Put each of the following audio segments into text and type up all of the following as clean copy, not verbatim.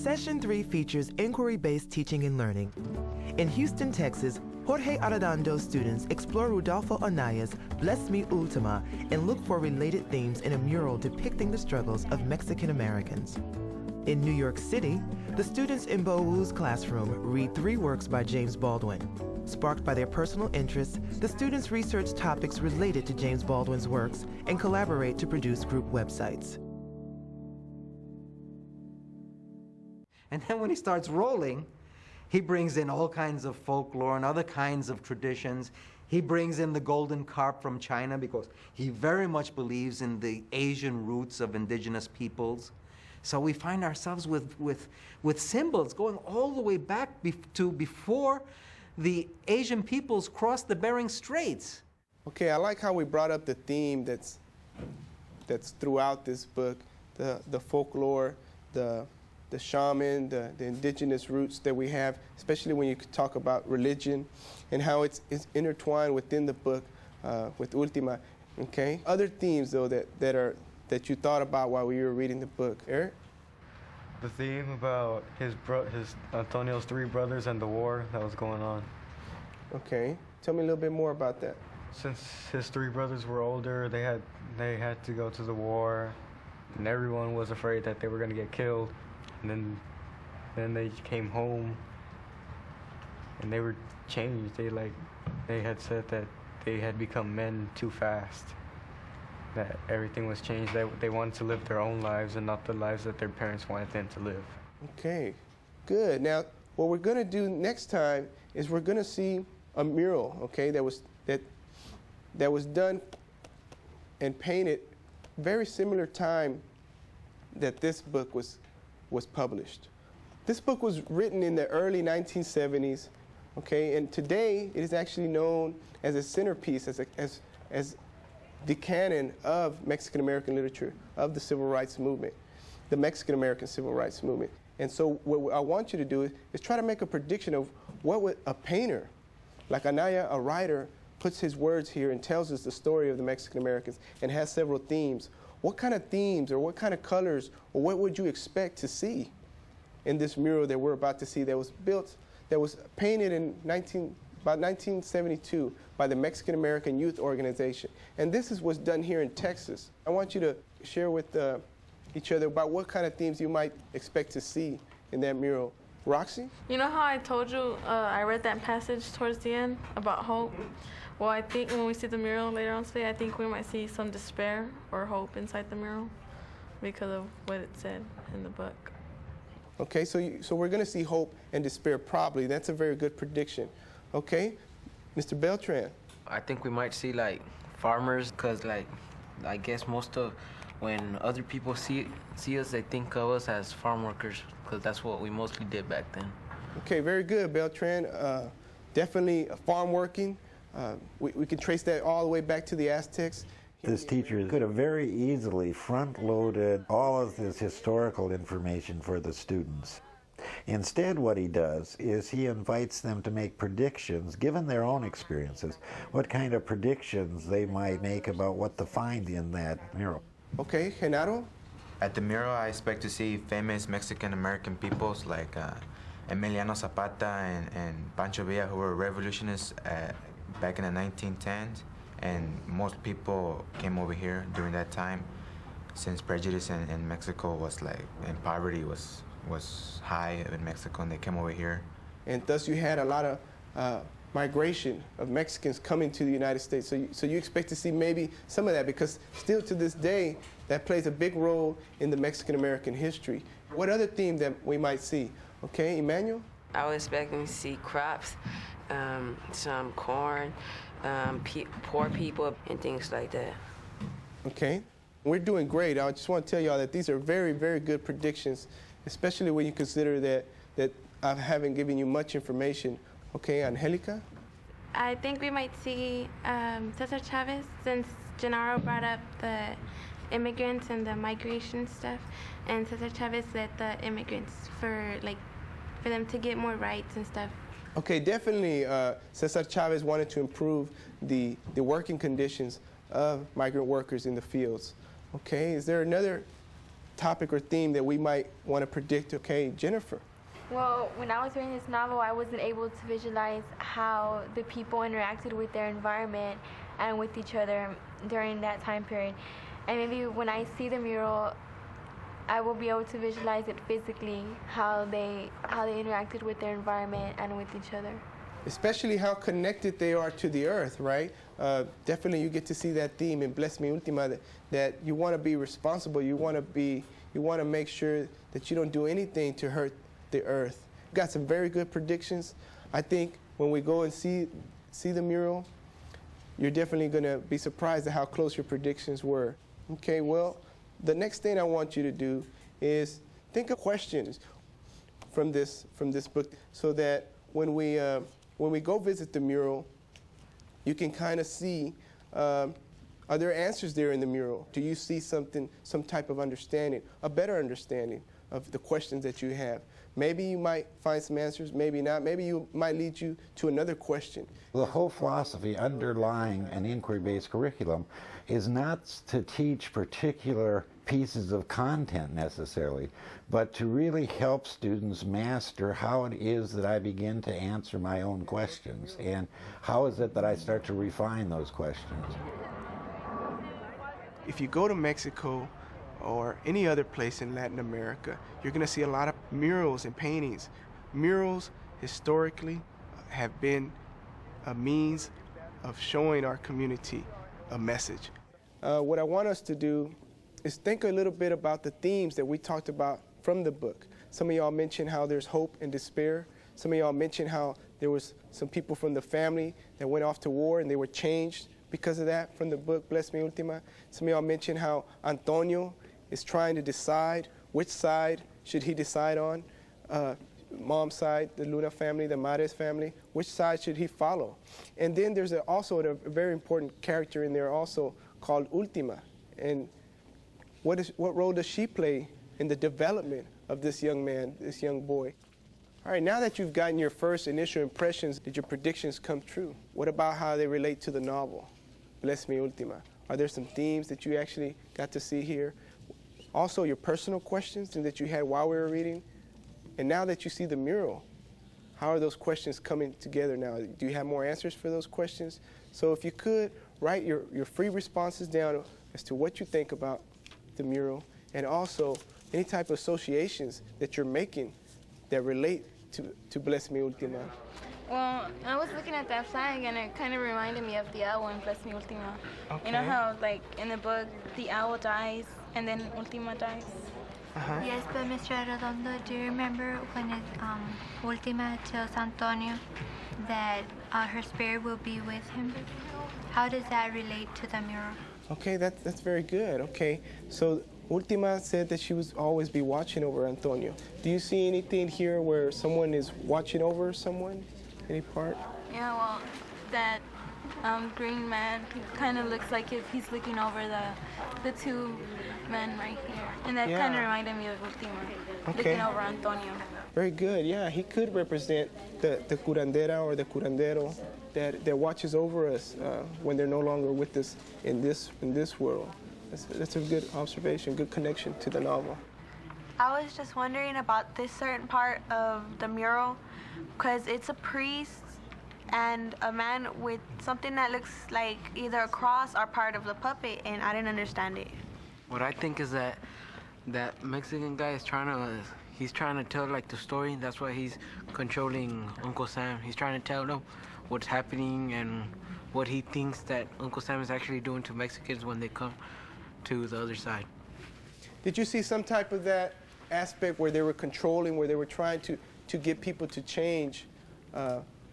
Session 3 features inquiry-based teaching and learning. In Houston, Texas, Jorge Arredondo's students explore Rudolfo Anaya's Bless Me Ultima and look for related themes in a mural depicting the struggles of Mexican Americans. In New York City, the students in Bo Wu's classroom read 3 works by James Baldwin. Sparked by their personal interests, the students research topics related to James Baldwin's works and collaborate to produce group websites. And then when he starts rolling, he brings in all kinds of folklore and other kinds of traditions. He brings in the golden carp from China because he very much believes in the Asian roots of indigenous peoples. So we find ourselves with symbols going all the way back to before the Asian peoples crossed the Bering Straits. Okay, I like how we brought up the theme that's throughout this book, the folklore, the shaman, the indigenous roots that we have, especially when you talk about religion and how it's intertwined within the book with Ultima. Okay, other themes though that you thought about while we were reading the book, Eric? The theme about his Antonio's 3 brothers and the war that was going on. Okay, tell me a little bit more about that. Since his 3 brothers were older, they had to go to the war, and everyone was afraid that they were going to get killed. And then they came home, and they were changed. They had said that they had become men too fast. That everything was changed. They wanted to live their own lives and not the lives that their parents wanted them to live. Okay, good. Now, what we're going to do next time is we're going to see a mural, okay, that was done and painted very similar time that this book was published. This book was written in the early 1970s, okay, and today it is actually known as a centerpiece, as the canon of Mexican American literature, of the civil rights movement, the Mexican American civil rights movement. And so what I want you to do is try to make a prediction of what would a painter, like Anaya, a writer, puts his words here and tells us the story of the Mexican Americans and has several themes. What kind of themes or what kind of colors or what would you expect to see in this mural that we're about to see that was painted in about 1972 by the Mexican American Youth Organization. And this is what's done here in Texas. I want you to share with each other about what kind of themes you might expect to see in that mural. Roxy? You know how I told you I read that passage towards the end about hope? Well, I think when we see the mural later on today, I think we might see some despair or hope inside the mural because of what it said in the book. Okay, so we're going to see hope and despair probably. That's a very good prediction. Okay, Mr. Beltran? I think we might see like farmers because I guess most of when other people see us, they think of us as farm workers because that's what we mostly did back then. Okay, very good, Beltran. Definitely farm working. We can trace that all the way back to the Aztecs. This teacher could have very easily front-loaded all of this historical information for the students. Instead, what he does is he invites them to make predictions, given their own experiences, what kind of predictions they might make about what to find in that mural. Okay, Genaro? At the mural, I expect to see famous Mexican-American peoples like Emiliano Zapata and Pancho Villa, who were revolutionists back in the 1910s, and most people came over here during that time, since prejudice in Mexico was and poverty was high in Mexico, and they came over here. And thus you had a lot of migration of Mexicans coming to the United States. So you expect to see maybe some of that, because still to this day, that plays a big role in the Mexican-American history. What other theme that we might see? Okay, Emmanuel? I was expecting to see crops, some corn, poor people, and things like that. Okay. We're doing great. I just want to tell y'all that these are very, very good predictions, especially when you consider that I haven't given you much information. Okay, Angelica? I think we might see Cesar Chavez, since Gennaro brought up the immigrants and the migration stuff, and Cesar Chavez led the immigrants for them to get more rights and stuff. Okay, definitely Cesar Chavez wanted to improve the working conditions of migrant workers in the fields. Okay, is there another topic or theme that we might want to predict? Okay, Jennifer. Well, when I was reading this novel, I wasn't able to visualize how the people interacted with their environment and with each other during that time period. And maybe when I see the mural, I will be able to visualize it physically, how they interacted with their environment and with each other. Especially how connected they are to the earth, right? Definitely you get to see that theme in Bless Me Ultima, that you want to be responsible, you want to make sure that you don't do anything to hurt the earth. We've got some very good predictions. I think when we go and see the mural, you're definitely going to be surprised at how close your predictions were. Okay, well, the next thing I want you to do is think of questions from this book, so that when we go visit the mural, you can kind of see, are there answers there in the mural? Do you see some type of understanding, a better understanding of the questions that you have? Maybe you might find some answers, maybe not. Maybe you might lead you to another question. The whole philosophy underlying an inquiry-based curriculum is not to teach particular pieces of content necessarily, but to really help students master how it is that I begin to answer my own questions, and how is it that I start to refine those questions. If you go to Mexico or any other place in Latin America, you're going to see a lot of murals and paintings. Murals historically have been a means of showing our community a message. What I want us to do is think a little bit about the themes that we talked about from the book. Some of y'all mentioned how there's hope and despair. Some of y'all mentioned how there was some people from the family that went off to war and they were changed because of that from the book Bless Me Ultima. Some of y'all mentioned how Antonio is trying to decide which side should he decide on. Mom's side, the Luna family, the Mares family, which side should he follow? And then there's also a very important character in there also called Ultima. And what role does she play in the development of this young man, this young boy? All right, now that you've gotten your first initial impressions, did your predictions come true? What about how they relate to the novel, Bless Me Ultima? Are there some themes that you actually got to see here? Also, your personal questions that you had while we were reading. And now that you see the mural, how are those questions coming together now? Do you have more answers for those questions? So if you could, write your free responses down as to what you think about the mural, and also any type of associations that you're making that relate to Bless Me Ultima. Well, I was looking at that flag and it kind of reminded me of the owl in Bless Me Ultima. Okay. You know how, like, in the book, the owl dies and then Ultima dies? Uh-huh. Yes, but Mr. Arredondo, do you remember when Ultima tells Antonio that her spirit will be with him? How does that relate to the mural? Okay, that's very good. Okay, so Ultima said that she would always be watching over Antonio. Do you see anything here where someone is watching over someone? Any part? Yeah, well, that green man, he kind of looks like if he's looking over the two men right here. And that kind of reminded me of Ultima, looking over Antonio. Very good, yeah. He could represent the curandera or the curandero that watches over us when they're no longer with us in this world. That's a good observation, good connection to the novel. I was just wondering about this certain part of the mural, because it's a priest and a man with something that looks like either a cross or part of the puppet, and I didn't understand it. What I think is that Mexican guy is trying to tell like the story. That's why he's controlling Uncle Sam. He's trying to tell them what's happening and what he thinks that Uncle Sam is actually doing to Mexicans when they come to the other side. Did you see some type of that aspect where they were controlling, where they were trying to get people to change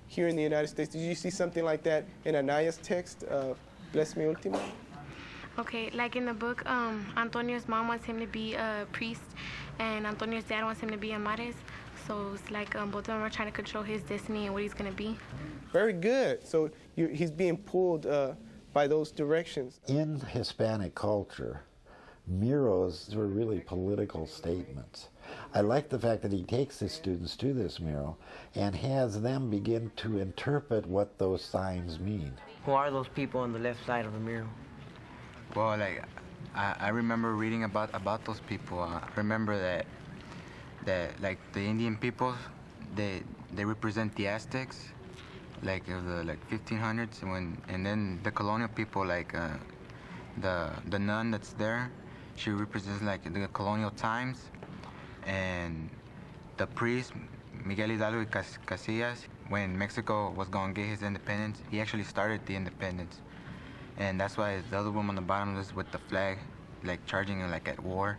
here in the United States? Did you see something like that in Anaya's text, Bless Me Ultima? Okay, like in the book, Antonio's mom wants him to be a priest, and Antonio's dad wants him to be a Mares. So it's like both of them are trying to control his destiny and what he's going to be. Very good. So he's being pulled by those directions. In Hispanic culture, murals were really political statements. I like the fact that he takes his students to this mural and has them begin to interpret what those signs mean. Who are those people on the left side of the mural? Well, like, I remember reading about those people. I remember that like the Indian peoples, they represent the Aztecs, like of the 1500s, and then the colonial people, like the nun that's there, she represents like the colonial times, and the priest Miguel Hidalgo y Casillas, when Mexico was going to get his independence, he actually started the independence, and that's why the other woman on the bottom is with the flag, like charging like at war.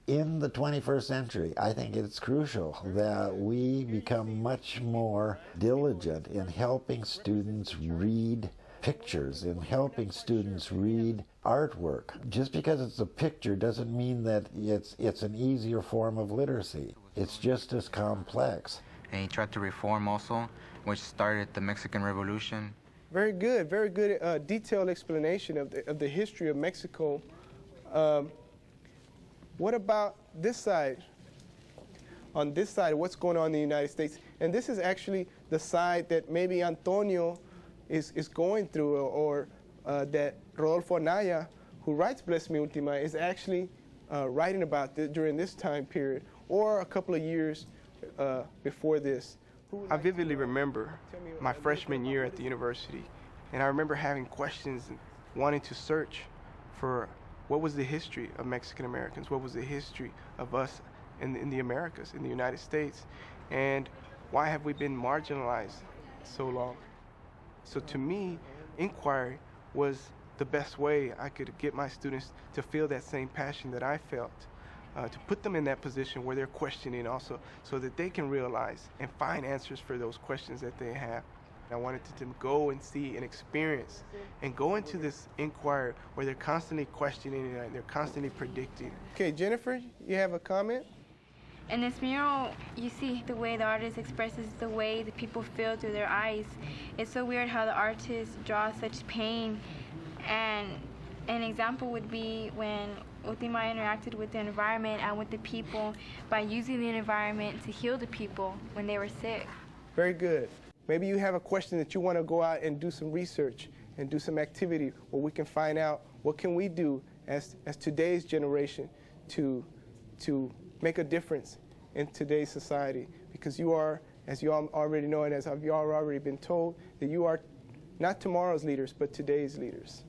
In the 21st century, I think it's crucial that we become much more diligent in helping students read pictures, in helping students read artwork. Just because it's a picture doesn't mean that it's an easier form of literacy. It's just as complex. And he tried to reform also, which started the Mexican Revolution. Very good detailed explanation of the history of Mexico. What about this side? On this side, what's going on in the United States? And this is actually the side that maybe Antonio is going through, or that Rodolfo Anaya, who writes Bless Me Ultima, is actually writing about during this time period, or a couple of years before this. I vividly remember my freshman year at the university, and I remember having questions and wanting to search for what was the history of Mexican Americans, what was the history of us in the Americas, in the United States, and why have we been marginalized so long? So to me, inquiry was the best way I could get my students to feel that same passion that I felt, to put them in that position where they're questioning also, so that they can realize and find answers for those questions that they have. I wanted them to go and see and experience and go into this inquiry where they're constantly questioning and they're constantly predicting. Okay, Jennifer, you have a comment? In this mural, you see the way the artist expresses the way the people feel through their eyes. It's so weird how the artist draws such pain. And an example would be when Ultima interacted with the environment and with the people by using the environment to heal the people when they were sick. Very good. Maybe you have a question that you want to go out and do some research and do some activity where we can find out what can we do as today's generation to make a difference in today's society, because you are, as you all already know and as you all already been told, that you are not tomorrow's leaders but today's leaders.